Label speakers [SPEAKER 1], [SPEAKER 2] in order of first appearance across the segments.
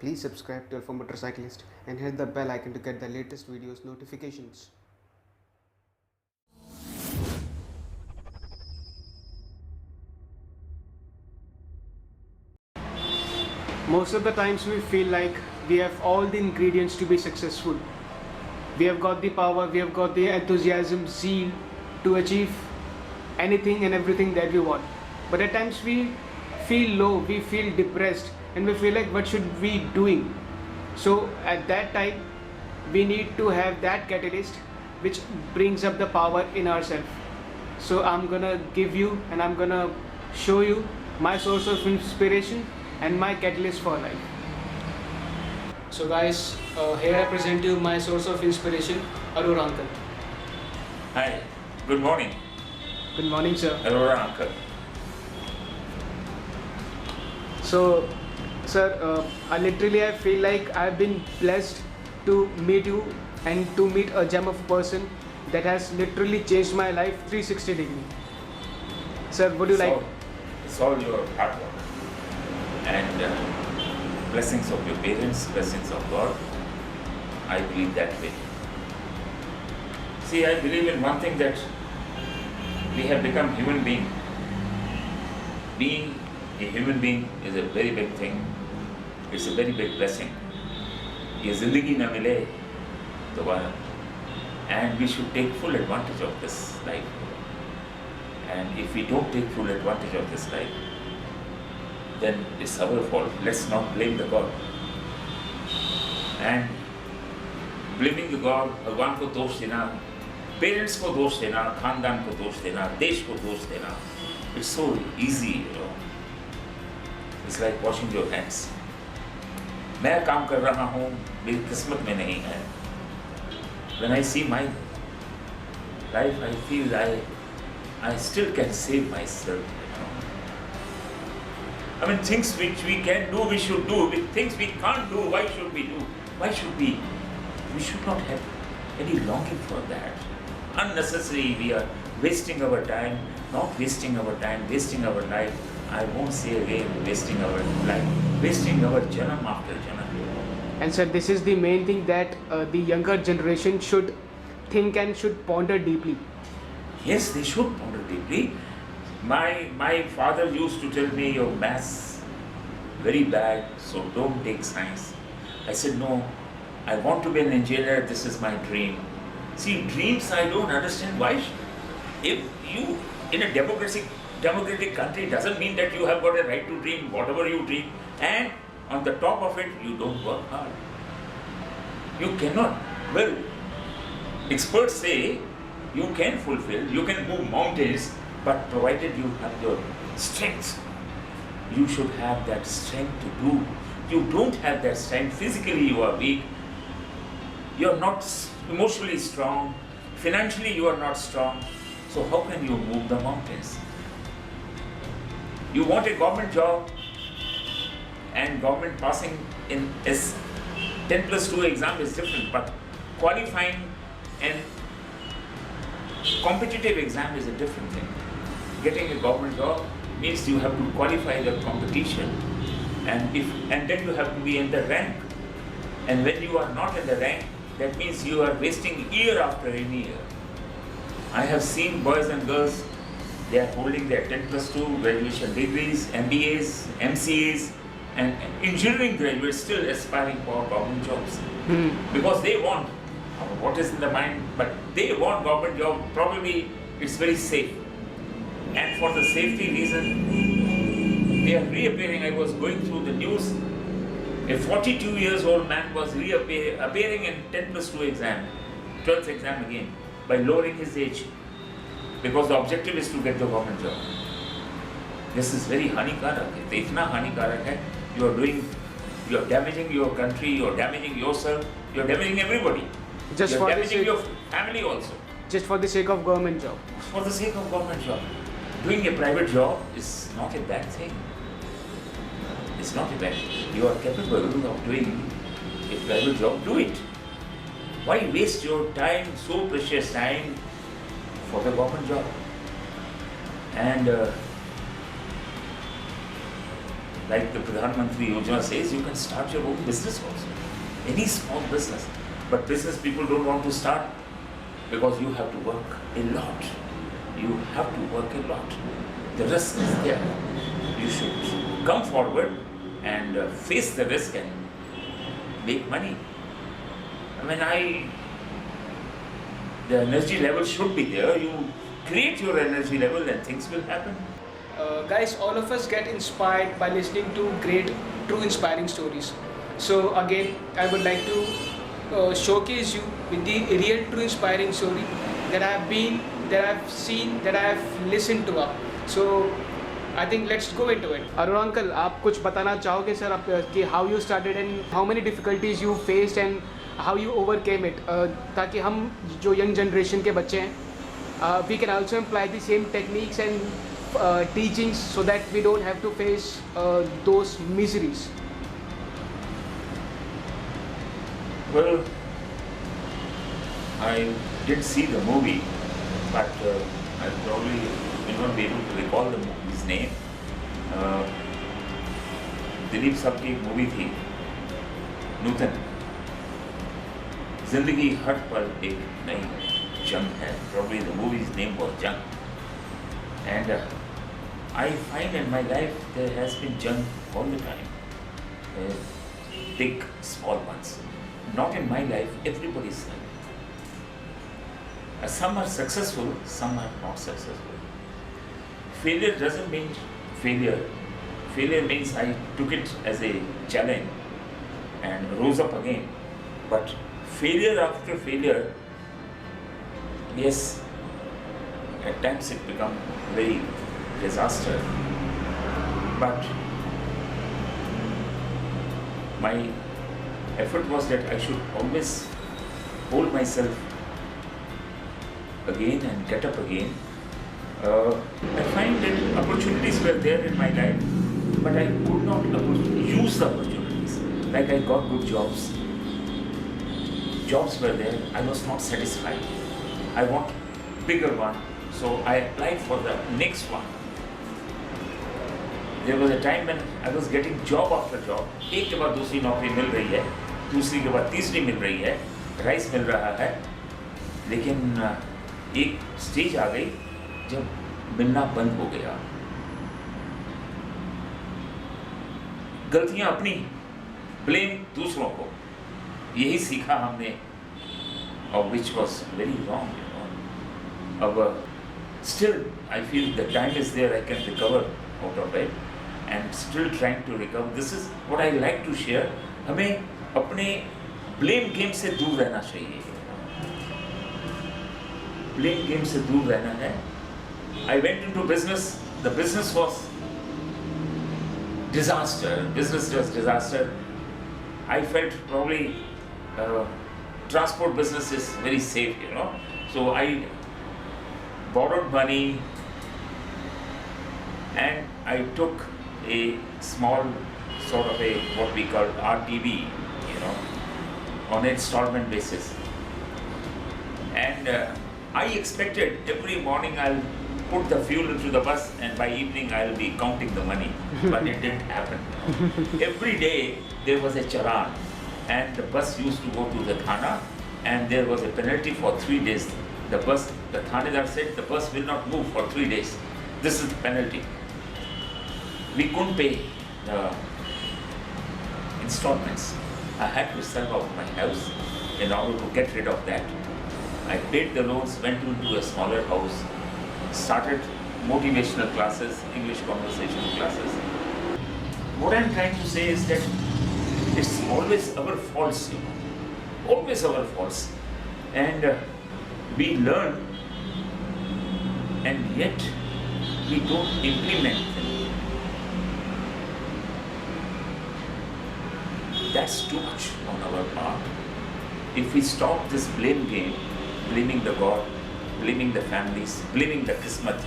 [SPEAKER 1] Please subscribe to for Motorcyclist and hit the bell icon to get the latest videos notifications. Most of the times we feel like we have all the ingredients to be successful. We have got the power, we have got the enthusiasm, zeal to achieve anything and everything that we want. But at times we feel low, we feel depressed, and we feel like what should we doing? So at that time we need to have that catalyst which brings up the power in ourselves. So I'm gonna give you and I'm gonna show you my source of inspiration and my catalyst for life. So guys, here I present you my source of inspiration, Arora Uncle.
[SPEAKER 2] Hi, good morning.
[SPEAKER 1] Good morning, sir.
[SPEAKER 2] Arora Uncle.
[SPEAKER 1] So, sir, I feel like I've been blessed to meet you and to meet a gem of a person that has literally changed my life 360 degree. Sir, would you like?
[SPEAKER 2] It's all your hard work and blessings of your parents, blessings of God. I believe that way. See, I believe in one thing, that we have become human being. Being a human being is a very big thing. It's a very big blessing. ये जिंदगी न मिले दोबारा, and we should take full advantage of this life. And if we don't take full advantage of this life, then it's our fault. Let's not blame the God. And blaming the God, भगवान को दोष देना, parents को दोष देना, खानदान को दोष देना, देश को दोष देना, it's so easy, you know. It's like washing your hands. मैं काम कर रहा हूँ, मेरी किस्मत में नहीं है. When I see my life, I feel I still can save myself. I mean, things which we can do, we should do. Things we can't do, why should we do? Why should we? We should not have any longing for that. Unnecessary, we are wasting our time, not wasting our time, wasting our life. I won't say again, wasting our life, wasting our janam after janam.
[SPEAKER 1] And sir, this is the main thing that the younger generation should think and should ponder deeply.
[SPEAKER 2] Yes, they should ponder deeply. My father used to tell me, your maths very bad, so don't take science. I said, no, I want to be an engineer, this is my dream. See, dreams I don't understand why. If you, in a democratic country, doesn't mean that you have got a right to dream whatever you dream, and on the top of it, you don't work hard. You cannot. Well, experts say you can fulfill, you can move mountains, but provided you have your strength, you should have that strength to do. You don't have that strength, physically you are weak, you are not emotionally strong, financially you are not strong, so how can you move the mountains? You want a government job, and government passing in is 10+2 exam is different, but qualifying and competitive exam is a different thing. Getting a government job means you have to qualify the competition, and then you have to be in the rank. And when you are not in the rank, that means you are wasting year after year. I have seen boys and girls, they are holding their 10+2 graduation degrees, MBAs, MCAs, and engineering graduates still aspiring for government jobs. Because they want, what is in the mind, but they want government job, probably it's very safe. And for the safety reason, they are reappearing. I was going through the news, a 42 years old man was appearing in 10+2 exam, 12th exam again, by lowering his age, because the objective is to get the government job. This is very हानिकारक है. इतना हानिकारक है. You are damaging your country, you are damaging yourself, you are damaging everybody.
[SPEAKER 1] Just
[SPEAKER 2] you
[SPEAKER 1] for
[SPEAKER 2] are
[SPEAKER 1] the
[SPEAKER 2] damaging
[SPEAKER 1] sake,
[SPEAKER 2] your family also.
[SPEAKER 1] just for the sake of government job.
[SPEAKER 2] For the sake of government job. Doing a private job is not a bad thing. It's not a bad thing. You are capable of doing a private job, do it. Why waste your time, so precious time, for the government job? And like the Pradhan Mantri Yojana says, you can start your own business also. Any small business. But business people don't want to start because you have to work a lot. You have to work a lot. The risk is there. You should come forward and face the risk and make money. The energy level should be there. You create your energy level and things will happen.
[SPEAKER 1] Guys, all of us get inspired by listening to great, true, inspiring stories. So again, I would like to showcase you with the real, true, inspiring story that I have been, that I have seen, that I have listened to. So I think let's go into it. Arora Uncle, आप कुछ बताना चाहोगे sir कि how you started and how many difficulties you faced and how you overcame it, ताकि हम जो young generation के बच्चे हैं, we can also apply the same techniques and teachings so that we don't have to face those miseries.
[SPEAKER 2] Well, I did see the movie, but I probably will not be able to recall the movie's name. Dilip साहब की एक movie थी नूतन, जिंदगी हर पल एक नई जंग है. Probably the movie's name was Jung. And I find in my life there has been jung all the time, big, small ones. Not in my life, everybody's life. Some are successful, some are not successful. Failure doesn't mean failure. Failure means I took it as a challenge and rose up again. But failure after failure, yes, at times it becomes very disaster. But my effort was that I should always hold myself again and get up again. I find that opportunities were there in my life, but I could not use the opportunities. Like I got good jobs. Jobs were there, I was not satisfied. I want bigger one, so I applied for the next one. There was a time when I was getting job after job. एक के बाद दूसरी नौकरी मिल रही है, दूसरी के बाद तीसरी मिल रही है, राइस मिल रहा है, लेकिन एक स्टेज आ गई जब मिलना बंद हो गया. गलतियां अपनी, ब्लेम दूसरों को, यही सीखा हमने, और which was very wrong, you know. अब still I feel the time is there, I can recover out of it and still trying to recover. This is what I like to share. हमें अपने blame game से दूर रहना चाहिए. Blame game से दूर रहना है. I went into business. The business was disaster. Business was disaster. I felt probably transport business is very safe, you know. So I borrowed money and I took a small sort of a what we call RTV, you know, on an installment basis. And I expected every morning I'll put the fuel into the bus and by evening I'll be counting the money, but it didn't happen. Every day there was a charan and the bus used to go to the Thana and there was a penalty for 3 days. The Thanedar said the bus will not move for 3 days. This is the penalty. We couldn't pay the installments. I had to sell out my house in order to get rid of that. I paid the loans, went into a smaller house, started motivational classes, English conversation classes. What I'm trying to say is that it's always our faults, you know, always our faults. And we learn and yet we don't implement them. That's too much on our part. If we stop this blame game, blaming the God, blaming the families, blaming the Kismat,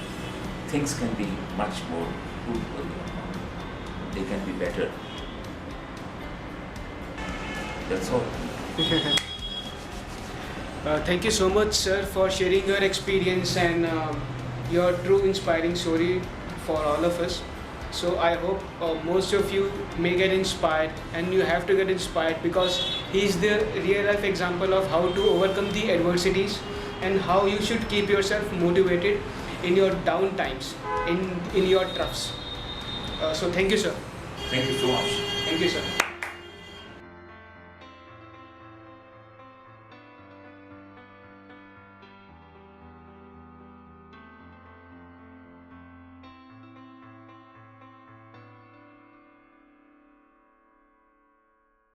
[SPEAKER 2] things can be much more good. They can be better. That's all.
[SPEAKER 1] Thank you so much, sir, for sharing your experience and your true inspiring story for all of us. So I hope most of you may get inspired, and you have to get inspired because he is the real life example of how to overcome the adversities and how you should keep yourself motivated in your down times, in your troughs. So thank you, sir.
[SPEAKER 2] Thank you so much.
[SPEAKER 1] Thank you, sir.